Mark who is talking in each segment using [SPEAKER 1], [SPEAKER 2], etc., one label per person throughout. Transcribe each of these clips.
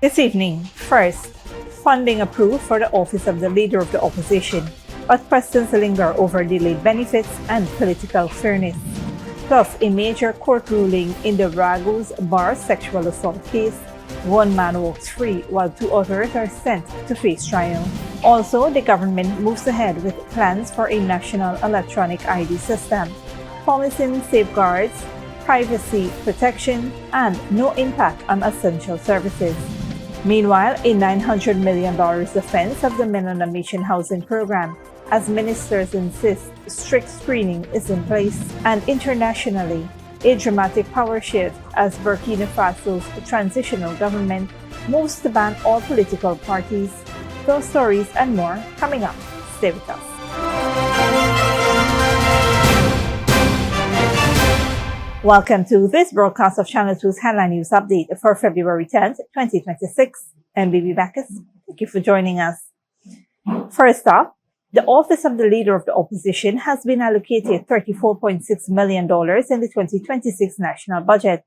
[SPEAKER 1] This evening, first, funding approved for the office of the Leader of the Opposition, but questions linger over delayed benefits and political fairness. Plus, a major court ruling in the Ragu's bar sexual assault case. One man walks free while two others are sent to face trial. Also, the government moves ahead with plans for a national electronic ID system, promising safeguards, privacy protection, and no impact on essential services. Meanwhile, a $900 million defense of the minimum housing program, as ministers insist strict screening is in place. And internationally, a dramatic power shift as Burkina Faso's transitional government moves to ban all political parties. Those stories and more coming up. Stay with us. Welcome to this broadcast of Channel 2's Headline News Update for February 10th, 2026. I'm Bibi Bacchus. Thank you for joining us. First up, the Office of the Leader of the Opposition has been allocated $34.6 million in the 2026 national budget.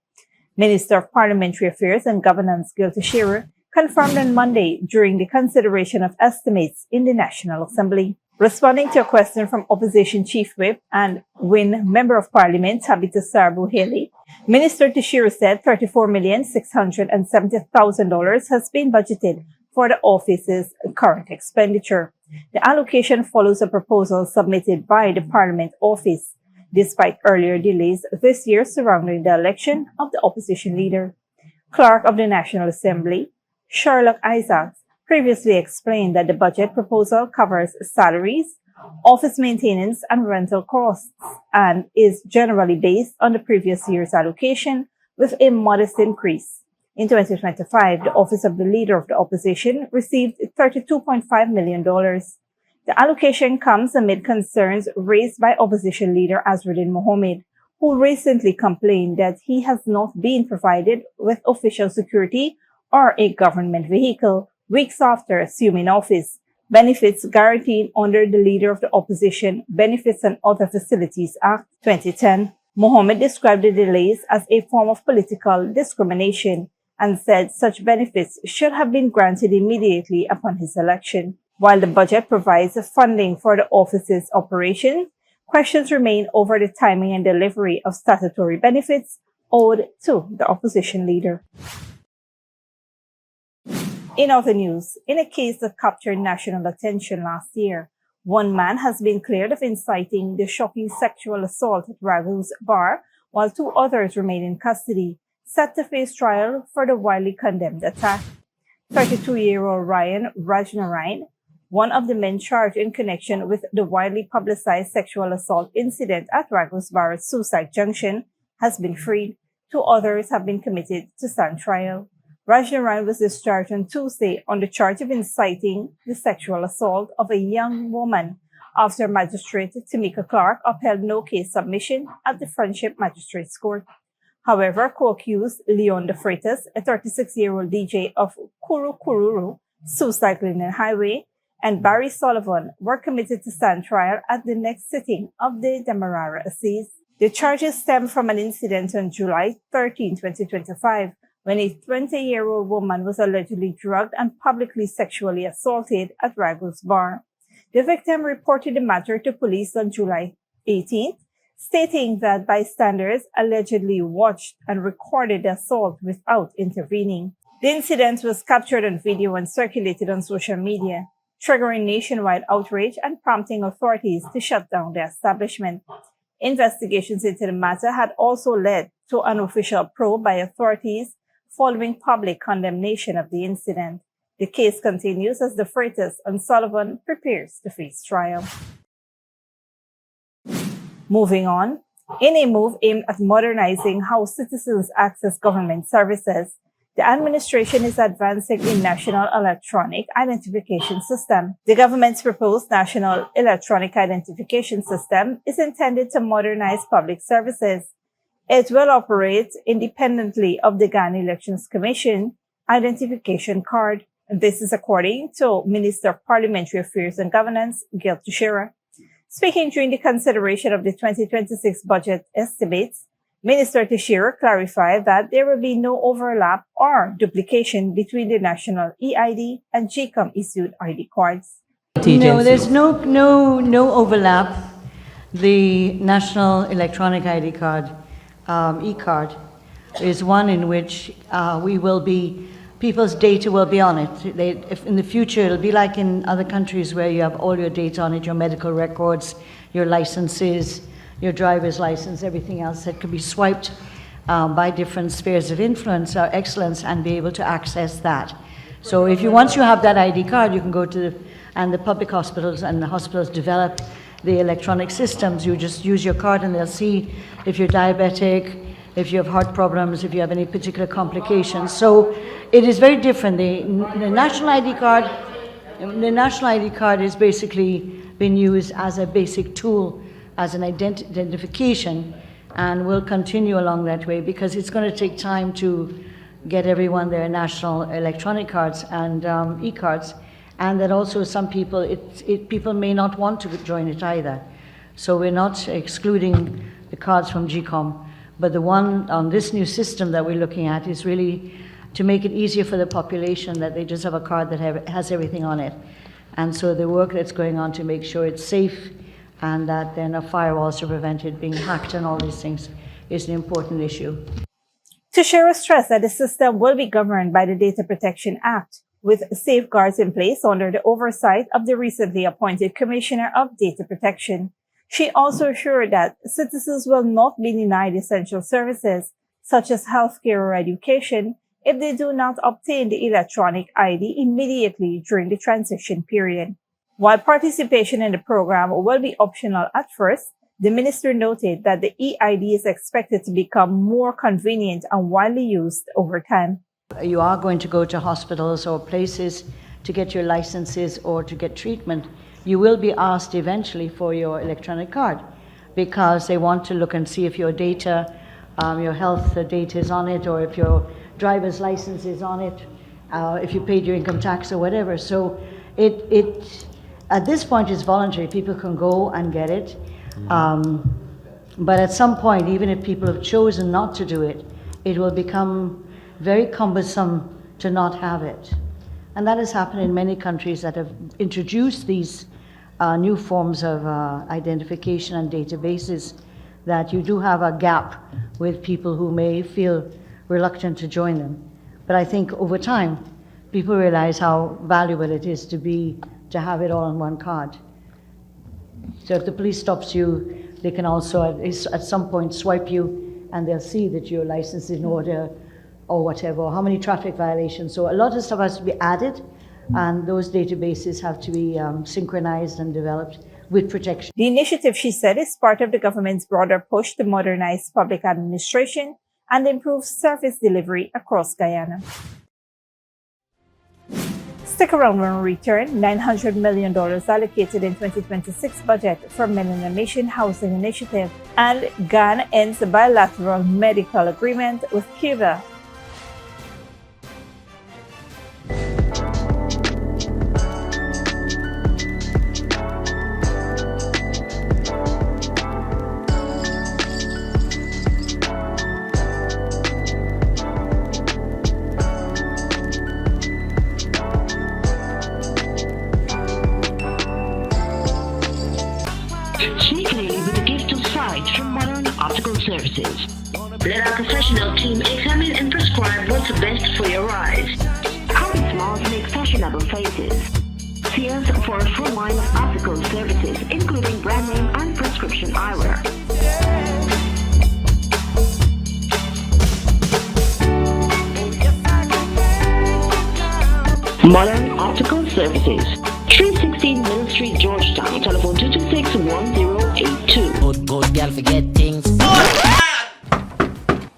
[SPEAKER 1] Minister of Parliamentary Affairs and Governance Gil Teixeira confirmed on Monday during the consideration of estimates in the National Assembly. Responding to a question from Opposition Chief Whip and WIN Member of Parliament Tabitha Sarbu Haley, Minister Teixeira said $34,670,000 has been budgeted for the office's current expenditure. The allocation follows a proposal submitted by the Parliament Office, despite earlier delays this year surrounding the election of the opposition leader. Clerk of the National Assembly, Sherlock Isaacs, previously explained that the budget proposal covers salaries, office maintenance, and rental costs, and is generally based on the previous year's allocation with a modest increase. In 2025, the Office of the Leader of the Opposition received $32.5 million. The allocation comes amid concerns raised by opposition leader Azruddin Mohammed, who recently complained that he has not been provided with official security or a government vehicle weeks after assuming office. Benefits guaranteed under the Leader of the Opposition Benefits and Other Facilities Act 2010. Mohammed described the delays as a form of political discrimination and said such benefits should have been granted immediately upon his election. While the budget provides funding for the office's operation, questions remain over the timing and delivery of statutory benefits owed to the opposition leader. In other news, in a case that captured national attention last year, one man has been cleared of inciting the shocking sexual assault at Raghoo's bar, while two others remain in custody, set to face trial for the widely condemned attack. 32-year-old Ryan Rajnarain, one of the men charged in connection with the widely publicized sexual assault incident at Raghoo's bar at Suicide Junction, has been freed. Two others have been committed to stand trial. Rajnarain was discharged on Tuesday on the charge of inciting the sexual assault of a young woman after Magistrate Tamika Clark upheld no case submission at the Friendship Magistrates Court. However, co-accused Leon De Freitas, a 36-year-old DJ of Kuru Kururu, Suicide Linden Highway, and Barry Sullivan were committed to stand trial at the next sitting of the Demerara Assize. The charges stem from an incident on July 13, 2025, when a 20-year-old woman was allegedly drugged and publicly sexually assaulted at Raghoo's bar. The victim reported the matter to police on July 18th, stating that bystanders allegedly watched and recorded the assault without intervening. The incident was captured on video and circulated on social media, triggering nationwide outrage and prompting authorities to shut down the establishment. Investigations into the matter had also led to an official probe by authorities following public condemnation of the incident. The case continues as De Freitas and Sullivan prepares to face trial. Moving on, in a move aimed at modernizing how citizens access government services, the administration is advancing a national electronic identification system. The government's proposed national electronic identification system is intended to modernize public services. It will operate independently of the Ghana Elections Commission identification card. This is according to Minister of Parliamentary Affairs and Governance, Gil Teixeira. Speaking during the consideration of the 2026 budget estimates, Minister Teixeira clarified that there will be no overlap or duplication between the national EID and GCOM-issued ID cards.
[SPEAKER 2] No, there's no overlap. The National Electronic ID card, e-card, is one in which people's data will be on it. If in the future, it'll be like in other countries where you have all your data on it, your medical records, your licenses, your driver's license, everything else that could be swiped by different spheres of influence or excellence and be able to access that. So once you have that ID card, you can go to the public hospitals, and the hospitals develop the electronic systems. You just use your card and they'll see if you're diabetic, if you have heart problems, if you have any particular complications. So it is very different. The national ID card is basically been used as a basic tool, as an identification, and will continue along that way because it's going to take time to get everyone their national electronic cards and e-cards, and that also some people, people may not want to join it either. So we're not excluding the cards from GCOM, but the one on this new system that we're looking at is really to make it easier for the population that they just have a card that has everything on it. And so the work that's going on to make sure it's safe and that there are no firewalls to prevent it being hacked and all these things is an important issue.
[SPEAKER 1] Teixeira stressed that the system will be governed by the Data Protection Act, with safeguards in place under the oversight of the recently appointed Commissioner of Data Protection. She also assured that citizens will not be denied essential services, such as healthcare or education, if they do not obtain the electronic ID immediately during the transition period. While participation in the program will be optional at first, the minister noted that the EID is expected to become more convenient and widely used over time.
[SPEAKER 2] You are going to go to hospitals or places to get your licenses or to get treatment. You will be asked eventually for your electronic card because they want to look and see if your data, your health data is on it, or if your driver's license is on it, if you paid your income tax or whatever. So it at this point it's voluntary. People can go and get it. But at some point, even if people have chosen not to do it, it will become very cumbersome to not have it. And that has happened in many countries that have introduced these new forms of identification and databases, that you do have a gap with people who may feel reluctant to join them. But I think over time, people realize how valuable it is to have it all on one card. So if the police stops you, they can also at some point swipe you and they'll see that your license is in order or whatever, or how many traffic violations. So a lot of stuff has to be added, and those databases have to be synchronized and developed with protection.
[SPEAKER 1] The initiative, she said, is part of the government's broader push to modernize public administration and improve service delivery across Guyana. Stick around when we return. $900 million allocated in 2026 budget for Millennium Mission Housing Initiative, and Ghana ends a bilateral medical agreement with Cuba.
[SPEAKER 3] Services. Let our professional team examine and prescribe what's best for your eyes. How small to make fashionable faces. See us for a full line of optical services, including brand name and prescription eyewear. Modern Optical Services. 316 Middle Street, Georgetown. Telephone 226-1082.
[SPEAKER 4] Good girl forget things.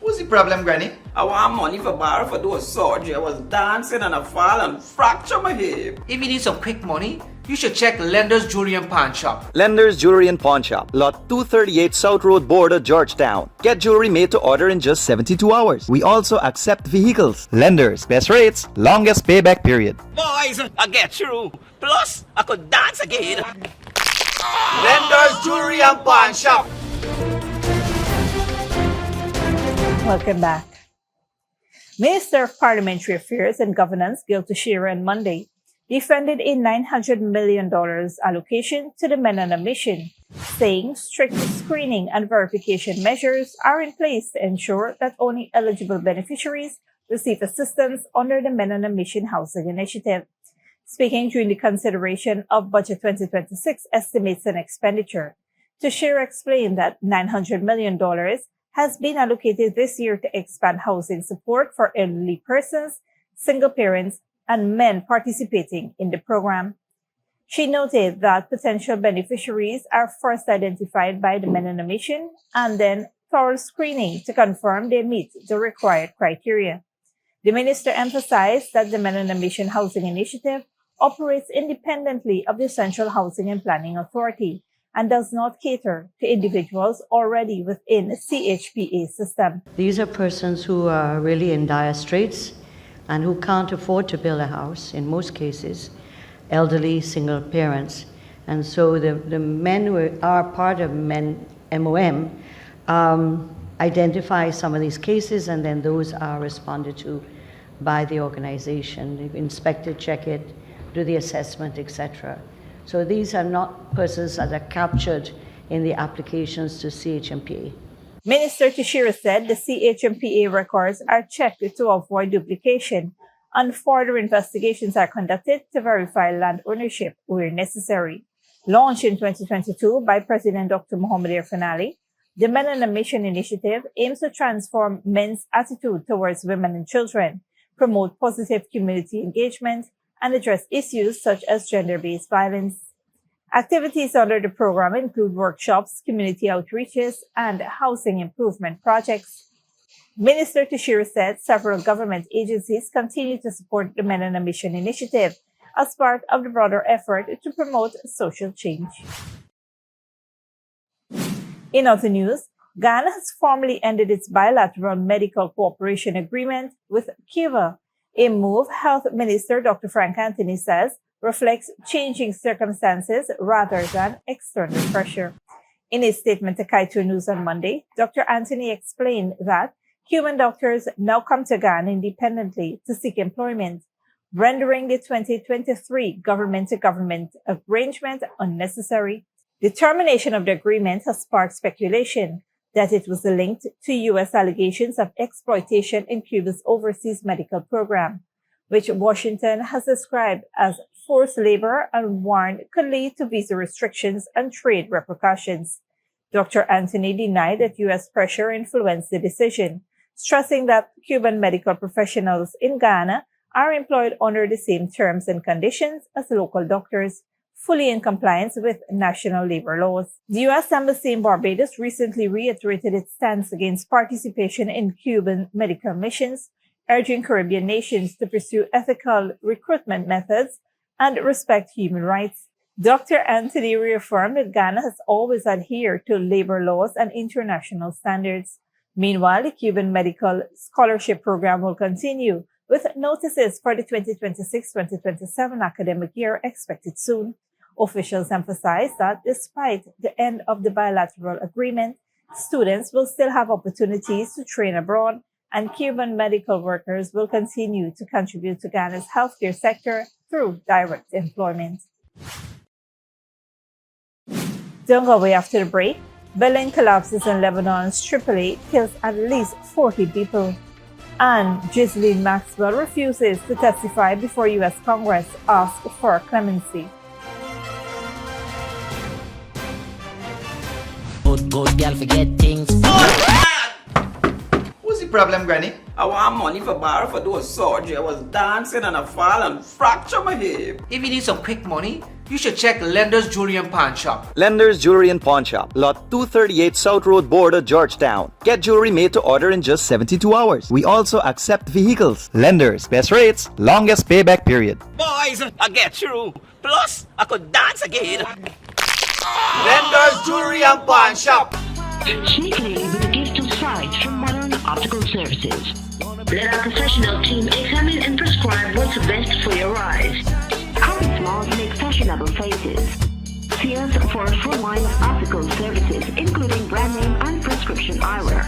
[SPEAKER 5] What's the problem, Granny? I want money for borrow for those surgery. I was dancing and I fall and fracture my hip.
[SPEAKER 6] If you need some quick money, you should check Lender's Jewelry and Pawn Shop.
[SPEAKER 7] Lender's Jewelry and Pawn Shop, Lot 238 South Road Border, Georgetown. Get jewelry made to order in just 72 hours. We also accept vehicles. Lender's, best rates, longest payback period.
[SPEAKER 5] Boys, I get through. Plus, I could dance again. Lender's Jewelry and Pawn Shop.
[SPEAKER 1] Welcome back. Minister of Parliamentary Affairs and Governance Gil Teixeira on Monday defended a $900 million allocation to the Menon mission, saying strict screening and verification measures are in place to ensure that only eligible beneficiaries receive assistance under the Menon mission housing initiative. Speaking during the consideration of Budget 2026 estimates and expenditure, Teixeira explained that $900 million has been allocated this year to expand housing support for elderly persons, single parents, and men participating in the program. She noted that potential beneficiaries are first identified by the Menon mission and then thorough screening to confirm they meet the required criteria. The minister emphasized that the Menon mission housing initiative operates independently of the Central Housing and Planning Authority and does not cater to individuals already within the CHPA system.
[SPEAKER 2] These are persons who are really in dire straits and who can't afford to build a house, in most cases, elderly single parents. And so the men who are part of MOM identify some of these cases, and then those are responded to by the organization. They've inspected, check it, do the assessment, etc. So these are not persons that are captured in the applications to CHMPA.
[SPEAKER 1] Minister Teixeira said the CHMPA records are checked to avoid duplication, and further investigations are conducted to verify land ownership where necessary. Launched in 2022 by President Dr. Mohamed Erfanali, the Menon Mission Initiative aims to transform men's attitude towards women and children, promote positive community engagement, and address issues such as gender-based violence. Activities under the program include workshops, community outreaches, and housing improvement projects. Minister Teixeira said several government agencies continue to support the Menon Mission Initiative as part of the broader effort to promote social change. In other news, Ghana has formally ended its bilateral medical cooperation agreement with Cuba, a move Health Minister Dr. Frank Anthony says reflects changing circumstances rather than external pressure. In a statement to Kaito News on Monday, Dr. Anthony explained that Cuban doctors now come to Ghana independently to seek employment, rendering the 2023 government-to-government arrangement unnecessary. The termination of the agreement has sparked speculation that it was linked to U.S. allegations of exploitation in Cuba's overseas medical program, which Washington has described as forced labor and warned could lead to visa restrictions and trade repercussions. Dr. Anthony denied that U.S. pressure influenced the decision, stressing that Cuban medical professionals in Ghana are employed under the same terms and conditions as local doctors, fully in compliance with national labor laws. The U.S. Embassy in Barbados recently reiterated its stance against participation in Cuban medical missions, urging Caribbean nations to pursue ethical recruitment methods and respect human rights. Dr. Anthony reaffirmed that Ghana has always adhered to labor laws and international standards. Meanwhile, the Cuban Medical Scholarship Program will continue, with notices for the 2026-2027 academic year expected soon. Officials emphasize that despite the end of the bilateral agreement, students will still have opportunities to train abroad, and Cuban medical workers will continue to contribute to Ghana's healthcare sector through direct employment. Don't go away after the break. Building collapses in Lebanon's Tripoli kills at least 40 people. And Ghislaine Maxwell refuses to testify before U.S. Congress asks for clemency.
[SPEAKER 4] Good girl forget things.
[SPEAKER 5] What's the problem, Granny? I want money for borrow for those surgery. I was dancing and I fall and fracture my hip.
[SPEAKER 6] If you need some quick money, you should check Lender's Jewelry and Pawn Shop.
[SPEAKER 7] Lender's Jewelry and Pawn Shop, Lot 238 South Road Border, Georgetown. Get jewelry made to order in just 72 hours. We also accept vehicles. Lender's, best rates, longest payback period.
[SPEAKER 4] Boys, I get through. Plus, I could dance again.
[SPEAKER 6] Lender's Jewelry and Pawn Shop.
[SPEAKER 3] Sneakily with a gift of sight from Modern Optical Services. Let our professional team examine and prescribe what's best for your eyes. Our smalls make fashionable faces. See us for a full line of optical services, including brand name and prescription eyewear.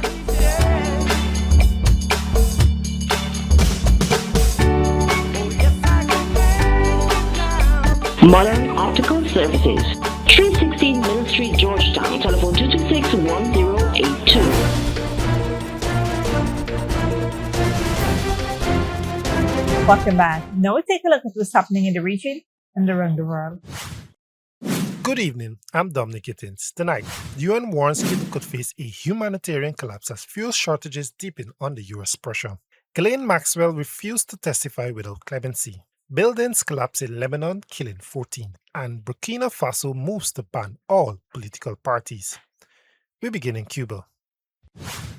[SPEAKER 3] Modern Optical Services, 316 Mill Street, Georgetown. Telephone 226-1082.
[SPEAKER 1] Welcome back. Now we take a look at what's happening in the region and around the world.
[SPEAKER 8] Good evening, I'm Dominic Gittins. Tonight, the UN warns Cuba could face a humanitarian collapse as fuel shortages deepen under US pressure. Ghislaine Maxwell refused to testify without clemency. Buildings collapse in Lebanon, killing 14. And Burkina Faso moves to ban all political parties. We begin in Cuba. The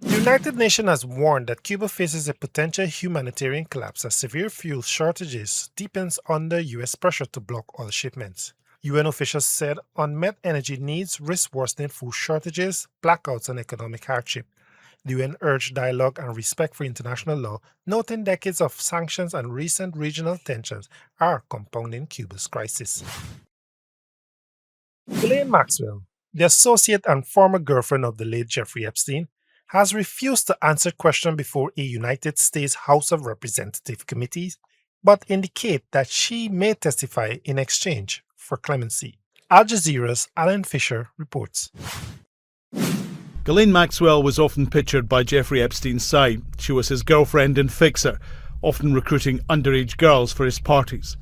[SPEAKER 8] United Nations has warned that Cuba faces a potential humanitarian collapse as severe fuel shortages deepens under US pressure to block oil shipments. UN officials said unmet energy needs risk worsening food shortages, blackouts, and economic hardship. The UN urged dialogue and respect for international law, noting decades of sanctions and recent regional tensions are compounding Cuba's crisis. Ghislaine Maxwell, the associate and former girlfriend of the late Jeffrey Epstein, has refused to answer questions before a United States House of Representatives committee, but indicate that she may testify in exchange for clemency. Al Jazeera's Alan Fisher reports.
[SPEAKER 9] Ghislaine Maxwell was often pictured by Jeffrey Epstein's side. She was his girlfriend and fixer, often recruiting underage girls for his parties.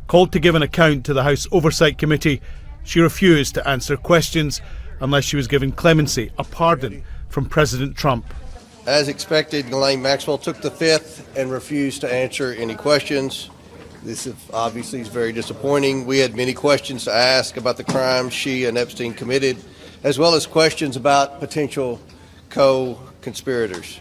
[SPEAKER 9] Called to give an account to the House Oversight Committee, she refused to answer questions unless she was given clemency, a pardon from President Trump.
[SPEAKER 10] As expected, Ghislaine Maxwell took the fifth and refused to answer any questions. This obviously is very disappointing. We had many questions to ask about the crimes she and Epstein committed, as well as questions about potential co-conspirators.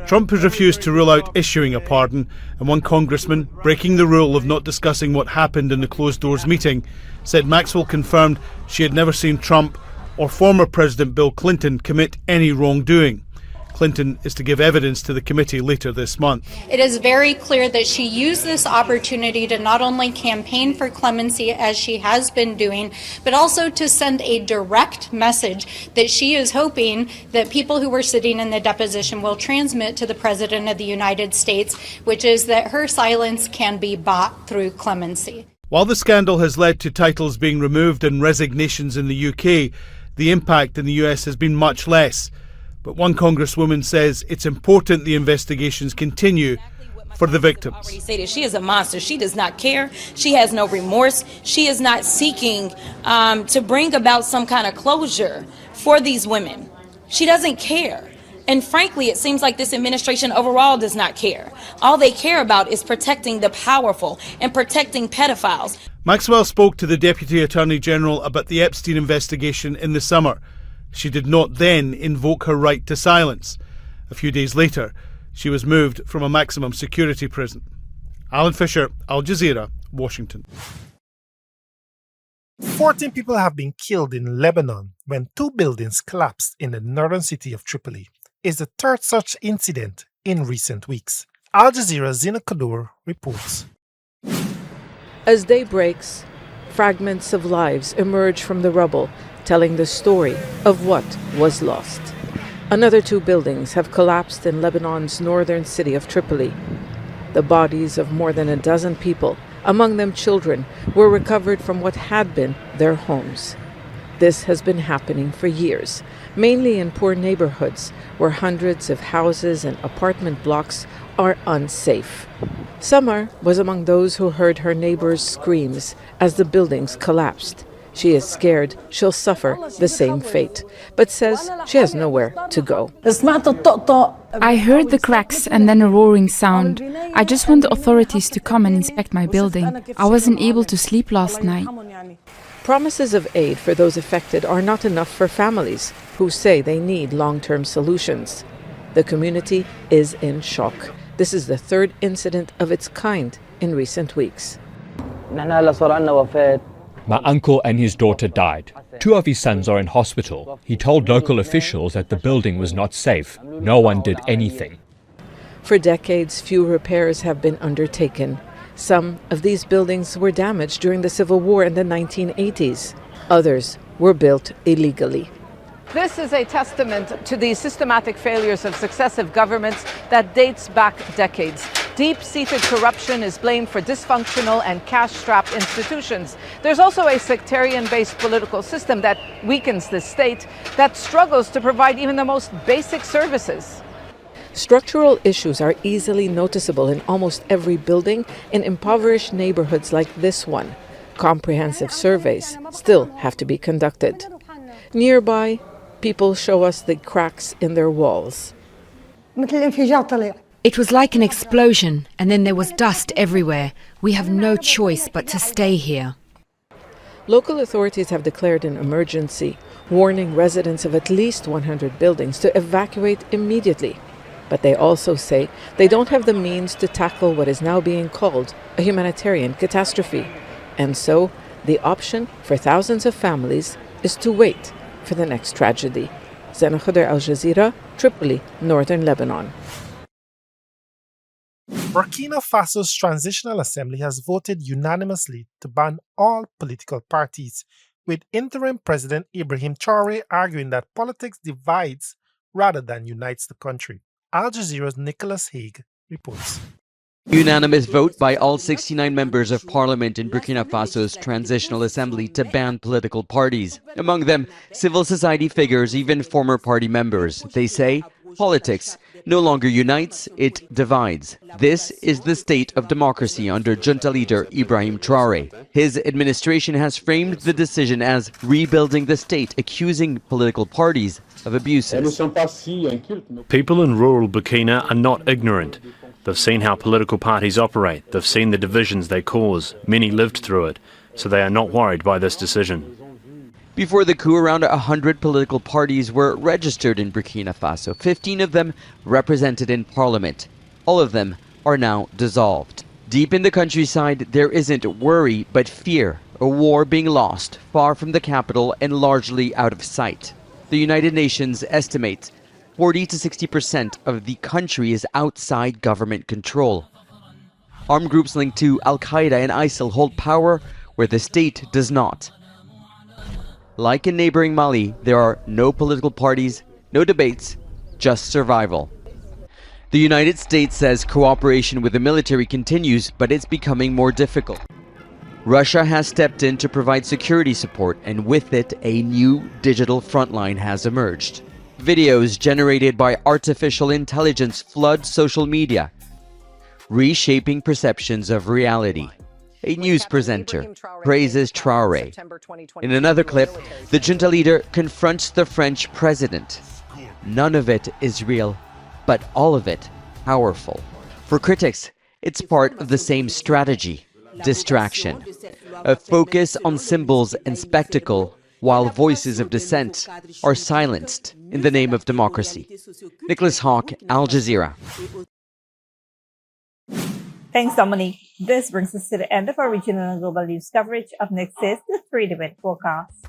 [SPEAKER 9] Trump has refused to rule out issuing a pardon, and one congressman, breaking the rule of not discussing what happened in the closed-doors meeting, said Maxwell confirmed she had never seen Trump or former President Bill Clinton commit any wrongdoing. Clinton is to give evidence to the committee later this month.
[SPEAKER 11] It is very clear that she used this opportunity to not only campaign for clemency, as she has been doing, but also to send a direct message that she is hoping that people who were sitting in the deposition will transmit to the President of the United States, which is that her silence can be bought through clemency.
[SPEAKER 9] While the scandal has led to titles being removed and resignations in the UK, the impact in the US has been much less. But one congresswoman says it's important the investigations continue for the victims.
[SPEAKER 12] Already stated, she is a monster. She does not care. She has no remorse. She is not seeking to bring about some kind of closure for these women. She doesn't care. And frankly, it seems like this administration overall does not care. All they care about is protecting the powerful and protecting pedophiles.
[SPEAKER 9] Maxwell spoke to the Deputy Attorney General about the Epstein investigation in the summer. She did not then invoke her right to silence. A few days later, she was moved from a maximum security prison. Alan Fisher, Al Jazeera, Washington.
[SPEAKER 8] 14 people have been killed in Lebanon when 2 buildings collapsed in the northern city of Tripoli. It's the third such incident in recent weeks. Al Jazeera's Zina Kaddour reports.
[SPEAKER 13] As day breaks, fragments of lives emerge from the rubble, telling the story of what was lost. Another 2 buildings have collapsed in Lebanon's northern city of Tripoli. The bodies of more than a dozen people, among them children, were recovered from what had been their homes. This has been happening for years, mainly in poor neighborhoods where hundreds of houses and apartment blocks are unsafe. Summer was among those who heard her neighbor's screams as the buildings collapsed. She is scared she'll suffer the same fate, but says she has nowhere to go.
[SPEAKER 14] I heard the cracks and then a roaring sound. I just want the authorities to come and inspect my building. I wasn't able to sleep last night.
[SPEAKER 13] Promises of aid for those affected are not enough for families who say they need long-term solutions. The community is in shock. This is the 3rd incident of its kind in recent weeks.
[SPEAKER 15] My uncle and his daughter died. 2 of his sons are in hospital. He told local officials that the building was not safe. No one did anything.
[SPEAKER 13] For decades, few repairs have been undertaken. Some of these buildings were damaged during the Civil War in the 1980s. Others were built illegally.
[SPEAKER 16] This is a testament to the systematic failures of successive governments that dates back decades.
[SPEAKER 13] Deep-seated corruption is blamed for dysfunctional and cash-strapped institutions. There's also a sectarian-based political system that weakens the state, that struggles to provide even the most basic services. Structural issues are easily noticeable in almost every building in impoverished neighborhoods like this one. Comprehensive surveys still have to be conducted. Nearby, people show us the cracks in their walls.
[SPEAKER 16] It was like an explosion, and then there was dust everywhere. We have no choice but to stay here.
[SPEAKER 13] Local authorities have declared an emergency, warning residents of at least 100 buildings to evacuate immediately. But they also say they don't have the means to tackle what is now being called a humanitarian catastrophe. And so, the option for thousands of families is to wait for the next tragedy. Zena Khuder, Al Jazeera, Tripoli, northern Lebanon.
[SPEAKER 8] Burkina Faso's Transitional Assembly has voted unanimously to ban all political parties, with interim President Ibrahim Traoré arguing that politics divides rather than unites the country. Al Jazeera's Nicholas Haig reports.
[SPEAKER 17] Unanimous vote by all 69 members of parliament in Burkina Faso's Transitional Assembly to ban political parties. Among them, civil society figures, even former party members. They say politics no longer unites, it divides. This is the state of democracy under junta leader Ibrahim Traoré. His administration has framed the decision as rebuilding the state, accusing political parties of abuses.
[SPEAKER 18] People in rural Burkina are not ignorant. They've seen how political parties operate. They've seen the divisions they cause. Many lived through it, so they are not worried by this decision.
[SPEAKER 17] Before the coup, around 100 political parties were registered in Burkina Faso, 15 of them represented in parliament. All of them are now dissolved. Deep in the countryside, there isn't worry, but fear. A war being lost, far from the capital and largely out of sight. The United Nations estimates 40 to 60% of the country is outside government control. Armed groups linked to Al-Qaeda and ISIL hold power where the state does not. Like in neighboring Mali, there are no political parties, no debates, just survival. The United States says cooperation with the military continues, but it's becoming more difficult. Russia has stepped in to provide security support, and with it, a new digital frontline has emerged. Videos generated by artificial intelligence flood social media, reshaping perceptions of reality. A news presenter praises Traoré. In another clip, the junta leader confronts the French president. None of it is real, but all of it powerful. For critics, it's part of the same strategy, distraction. A focus on symbols and spectacle, while voices of dissent are silenced in the name of democracy. Nicholas Hawk, Al Jazeera.
[SPEAKER 1] Thanks, Dominique. This brings us to the end of our regional and global news coverage. Up next is the 3-event forecast.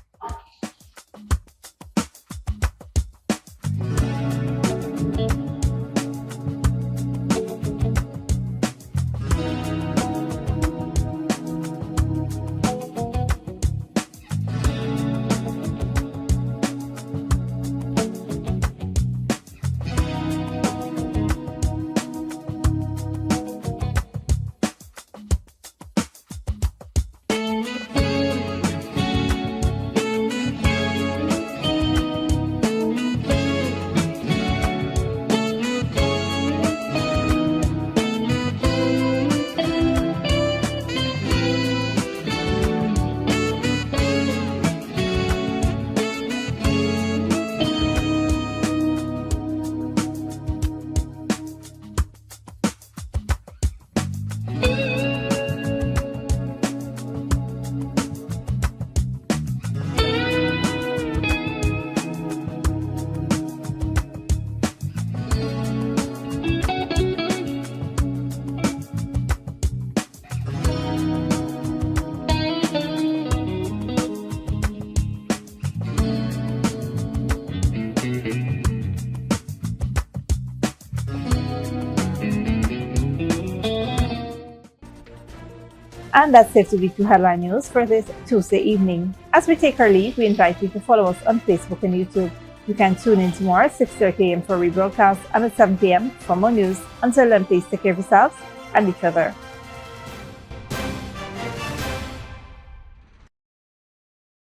[SPEAKER 1] And that's it to be 2 Headline News for this Tuesday evening. As we take our leave, we invite you to follow us on Facebook and YouTube. You can tune in tomorrow at 6:30 a.m. for rebroadcast and at 7 p.m. for more news. Until then, please take care of yourselves and each other.